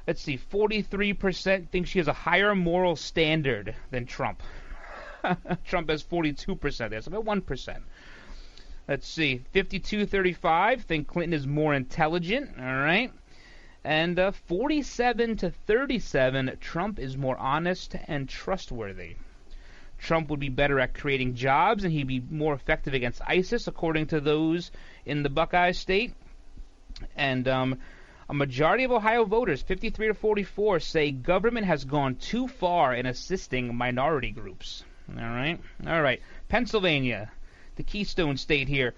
Let's see, 43% think she has a higher moral standard than Trump. Trump has 42% there, so about 1%. Let's see, 52-35, think Clinton is more intelligent, all right? And 47-37, Trump is more honest and trustworthy. Trump would be better at creating jobs, and he'd be more effective against ISIS, according to those in the Buckeye State. And a majority of Ohio voters, 53-44, say government has gone too far in assisting minority groups. All right. Pennsylvania, the Keystone State here.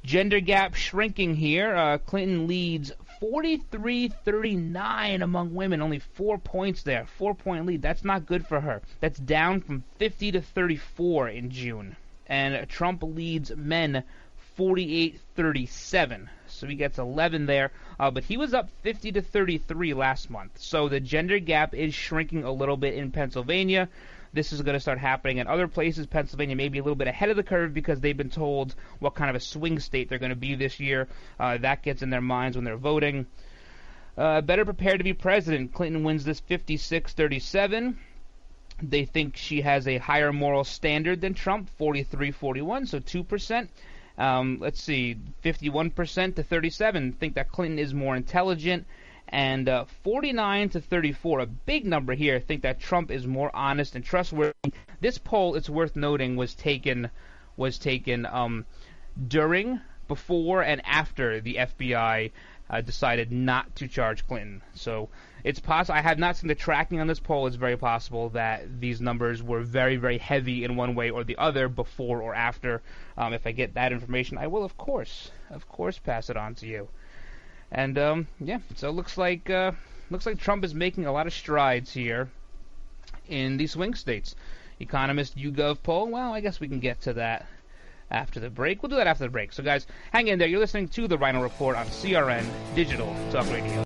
Gender gap shrinking here. Clinton leads 43-39 among women. Only 4 points there. 4-point lead. That's not good for her. That's down from 50-34 in June. And Trump leads men 48-37. So he gets 11 there. But he was up 50-33 last month. So the gender gap is shrinking a little bit in Pennsylvania. This is going to start happening in other places. Pennsylvania may be a little bit ahead of the curve because they've been told what kind of a swing state they're going to be this year. That gets in their minds when they're voting. Better prepared to be president. Clinton wins this 56-37. They think she has a higher moral standard than Trump, 43-41, so 2%. Let's see, 51%-37 think that Clinton is more intelligent. And 49-34, a big number here, think that Trump is more honest and trustworthy. This poll, it's worth noting, was taken was taken during, before, and after the FBI decided not to charge Clinton. So it's possible. I have not seen the tracking on this poll. It's very possible that these numbers were very, very heavy in one way or the other before or after. If I get that information, I will, of course, pass it on to you. And yeah, so it looks like Trump is making a lot of strides here in the swing states. Economist YouGov poll. Well, I guess we can get to that after the break. We'll do that after the break. So, guys, hang in there. You're listening to the Ryno Report on CRN Digital Talk Radio.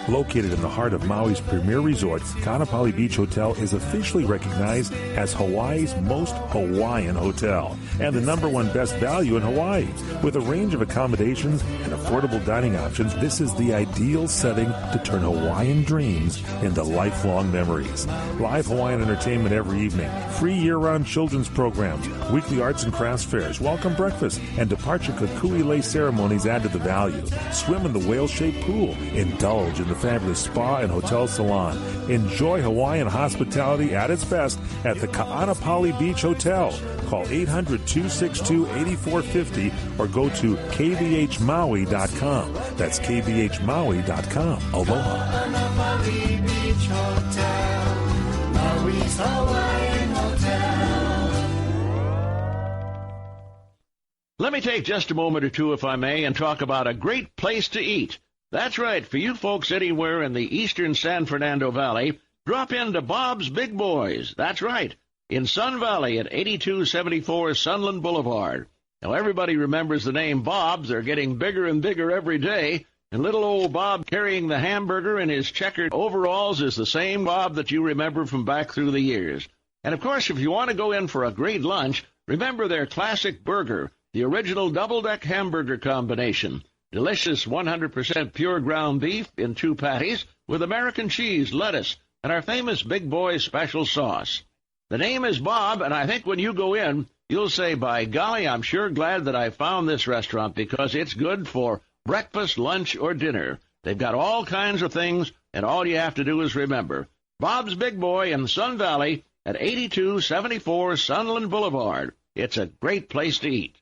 Located in the heart of Maui's premier resort, Kaanapali Beach Hotel is officially recognized as Hawaii's most Hawaiian hotel and the #1 best value in Hawaii. With a range of accommodations and affordable dining options, this is the ideal setting to turn Hawaiian dreams into lifelong memories. Live Hawaiian entertainment every evening, free year-round children's programs, weekly arts and crafts fairs, welcome breakfast, and departure kukui lei ceremonies add to the value. Swim in the whale-shaped pool, indulge in the fabulous spa and hotel salon. Enjoy Hawaiian hospitality at its best at the Kaanapali Beach Hotel. Call 800-262-8450 or go to kvhmaui.com. That's kvhmaui.com. Aloha. Kaanapali Beach Hotel, Maui's Hawaiian Hotel. Let me take just a moment or two, if I may, and talk about a great place to eat. That's right. For you folks anywhere in the eastern San Fernando Valley, drop into Bob's Big Boys. That's right. In Sun Valley at 8274 Sunland Boulevard. Now, everybody remembers the name Bob's. They're getting bigger and bigger every day. And little old Bob carrying the hamburger in his checkered overalls is the same Bob that you remember from back through the years. And, of course, if you want to go in for a great lunch, remember their classic burger, the original double-deck hamburger combination. Delicious 100% pure ground beef in 2 patties with American cheese, lettuce, and our famous Big Boy special sauce. The name is Bob, and I think when you go in, you'll say, by golly, I'm sure glad that I found this restaurant because it's good for breakfast, lunch, or dinner. They've got all kinds of things, and all you have to do is remember. Bob's Big Boy in Sun Valley at 8274 Sunland Boulevard. It's a great place to eat.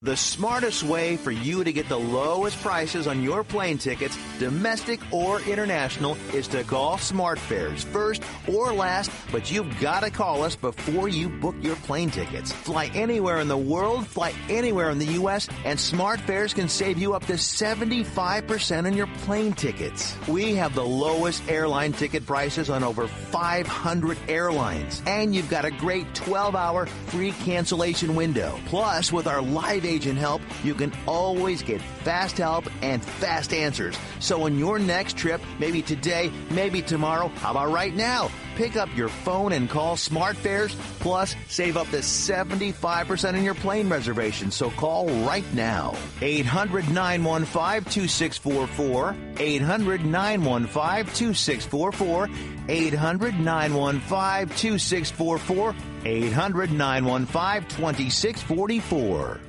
The smartest way for you to get the lowest prices on your plane tickets, domestic or international, is to call SmartFares first or last, but you've got to call us before you book your plane tickets. Fly anywhere in the world, fly anywhere in the U.S., and SmartFares can save you up to 75% on your plane tickets. We have the lowest airline ticket prices on over 500 airlines, and you've got a great 12-hour free cancellation window. Plus, with our live agent help, you can always get fast help and fast answers. So on your next trip, maybe today, maybe tomorrow, how about right now? Pick up your phone and call SmartFares, plus save up to 75% on your plane reservation. So call right now. 800-915-2644. 800-915-2644. 800-915-2644. 800-915-2644.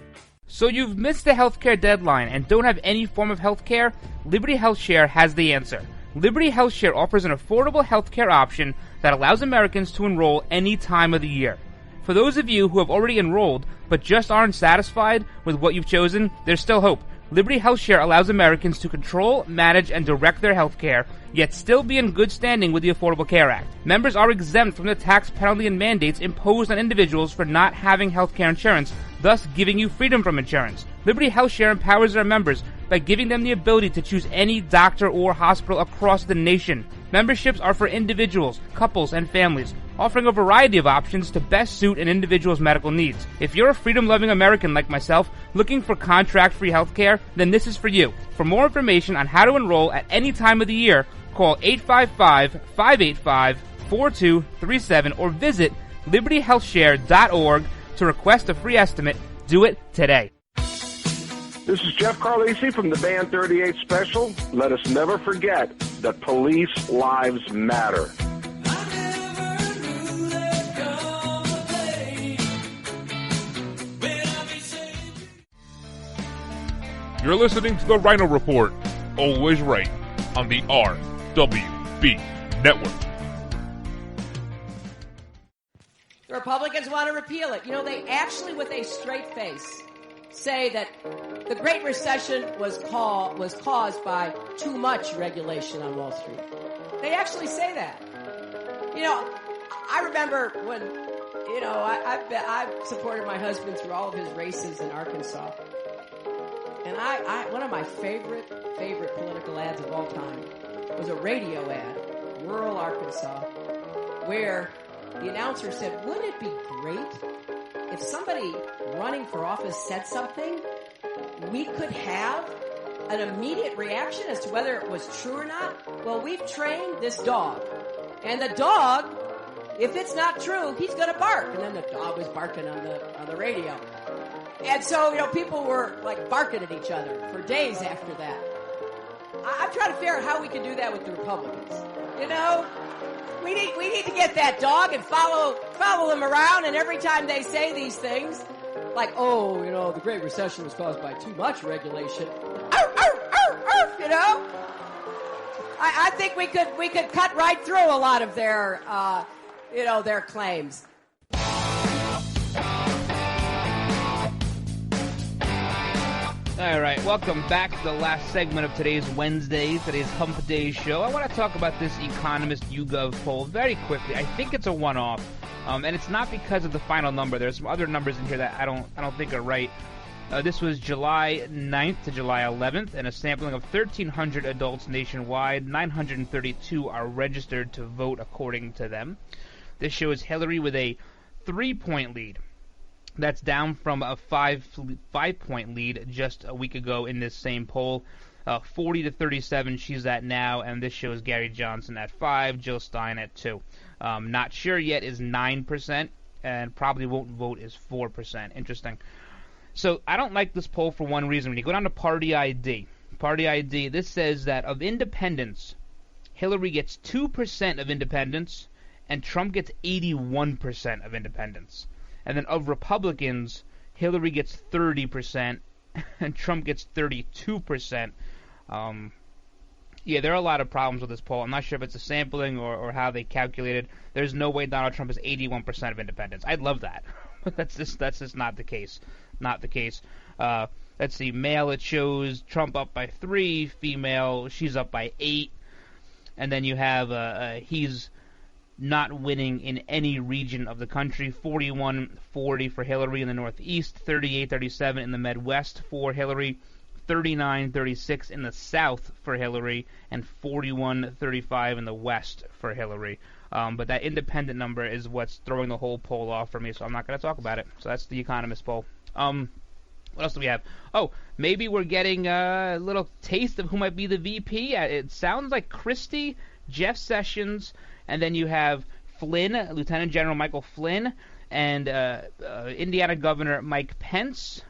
So you've missed the healthcare deadline and don't have any form of healthcare? Liberty HealthShare has the answer. Liberty HealthShare offers an affordable healthcare option that allows Americans to enroll any time of the year. For those of you who have already enrolled but just aren't satisfied with what you've chosen, there's still hope. Liberty HealthShare allows Americans to control, manage, and direct their health care, yet still be in good standing with the Affordable Care Act. Members are exempt from the tax penalty and mandates imposed on individuals for not having health care insurance, thus giving you freedom from insurance. Liberty HealthShare empowers their members by giving them the ability to choose any doctor or hospital across the nation. Memberships are for individuals, couples, and families, offering a variety of options to best suit an individual's medical needs. If you're a freedom-loving American like myself, looking for contract-free health care, then this is for you. For more information on how to enroll at any time of the year, call 855-585-4237 or visit libertyhealthshare.org to request a free estimate. Do it today. This is Jeff Carlisi from the Band 38 Special. Let us never forget that police lives matter. You're listening to the Ryno Report, always right, on the RWB Network. Republicans want to repeal it. You know, they actually, with a straight face, say that the Great Recession was caused by too much regulation on Wall Street. They actually say that. You know, I remember when, you know, I've supported my husband through all of his races in Arkansas. And one of my favorite political ads of all time was a radio ad, rural Arkansas, where the announcer said, wouldn't it be great if somebody running for office said something, we could have an immediate reaction as to whether it was true or not? Well, we've trained this dog. And the dog, if it's not true, he's going to bark. And then the dog was barking on the radio. And so, you know, people were like barking at each other for days after that. I'm trying to figure out how we can do that with the Republicans. You know, we need to get that dog and follow them around, and every time they say these things, like, oh, you know, the Great Recession was caused by too much regulation. You know, I think we could cut right through a lot of their their claims. All right, welcome back to the last segment of today's Hump Day show. I want to talk about this Economist YouGov poll very quickly. I think it's a one-off, and it's not because of the final number. There's some other numbers in here that I don't think are right. This was July 9th to July 11th, and a sampling of 1,300 adults nationwide. 932 are registered to vote according to them. This shows Hillary with a 3-point lead. That's down from a 5-point lead just a week ago in this same poll. 40 to 37 she's at now, and this shows Gary Johnson at 5, Jill Stein at 2. Not sure yet is 9%, and probably won't vote is 4%. Interesting. So I don't like this poll for one reason. When you go down to Party ID, this says that of independents, Hillary gets 2% of independents, and Trump gets 81% of independents. And then of Republicans, Hillary gets 30% and Trump gets 32%. Yeah, there are a lot of problems with this poll. I'm not sure if it's a sampling or how they calculated. There's no way Donald Trump is 81% of independents. I'd love that. But that's just not the case. Not the case. Let's see. Male, it shows Trump up by 3. Female, she's up by 8. And then you have he's not winning in any region of the country. 41-40 for Hillary in the Northeast, 38-37 in the Midwest for Hillary, 39-36 in the South for Hillary, and 41-35 in the West for Hillary. But that independent number is what's throwing the whole poll off for me, so I'm not going to talk about it. So that's the Economist poll. What else do we have? Oh, maybe we're getting a little taste of who might be the VP. It sounds like Christie, Jeff Sessions, and then you have Flynn, Lieutenant General Michael Flynn, and Indiana Governor Mike Pence,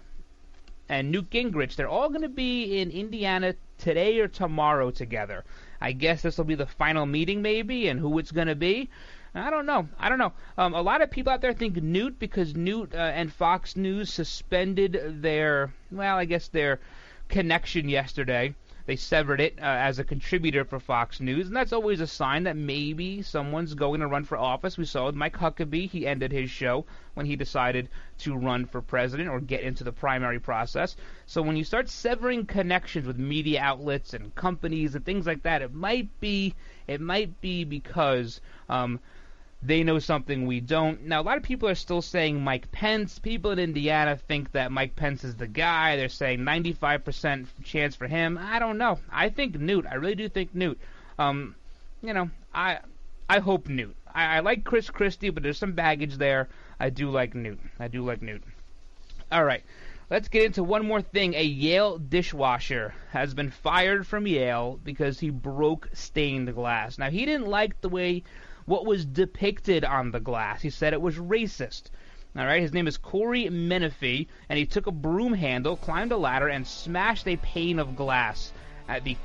and Newt Gingrich. They're all going to be in Indiana today or tomorrow together. I guess this will be the final meeting maybe, and who it's going to be. I don't know. A lot of people out there think Newt, because Newt and Fox News suspended their connection yesterday. They severed it as a contributor for Fox News, and that's always a sign that maybe someone's going to run for office. We saw with Mike Huckabee, he ended his show when he decided to run for president or get into the primary process. So when you start severing connections with media outlets and companies and things like that, it might be because they know something we don't. Now, a lot of people are still saying Mike Pence. People in Indiana think that Mike Pence is the guy. They're saying 95% chance for him. I don't know. I think Newt. I really do think Newt. I hope Newt. I like Chris Christie, but there's some baggage there. I do like Newt. All right. Let's get into one more thing. A Yale dishwasher has been fired from Yale because he broke stained glass. Now, he didn't like the way what was depicted on the glass. He said it was racist. All right, his name is Corey Menifee, and he took a broom handle, climbed a ladder, and smashed a pane of glass at the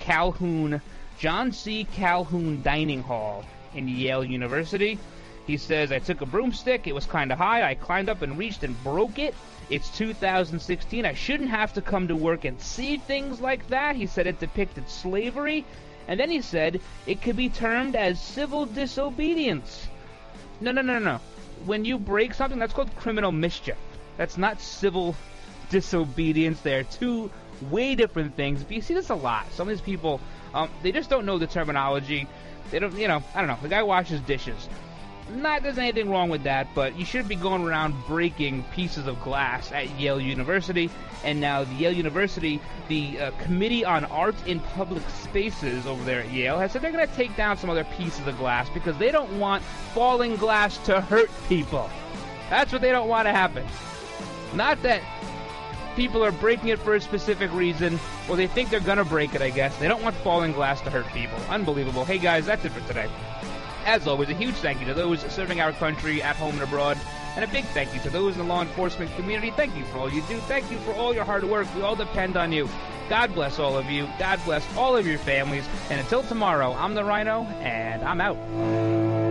John C. Calhoun Dining Hall in Yale University. He says, I took a broomstick, it was kind of high, I climbed up and reached and broke it. It's 2016, I shouldn't have to come to work and see things like that. He said it depicted slavery. And then he said it could be termed as civil disobedience. No. when you break something, that's called criminal mischief. That's not civil disobedience. They're two way different things. But you see this a lot. Some of these people, they just don't know the terminology. They don't, I don't know. The guy washes dishes. Not there's anything wrong with that, but you shouldn't be going around breaking pieces of glass at Yale University. And now the Yale University, the Committee on Art in Public Spaces over there at Yale has said they're going to take down some other pieces of glass because they don't want falling glass to hurt people. That's what they don't want to happen. Not that people are breaking it for a specific reason, or they think they're going to break it, I guess. They don't want falling glass to hurt people. Unbelievable. Hey, guys, that's it for today. As always, a huge thank you to those serving our country at home and abroad, and a big thank you to those in the law enforcement community. Thank you for all you do. Thank you for all your hard work. We all depend on you. God bless all of you. God bless all of your families. And until tomorrow, I'm the Ryno, and I'm out.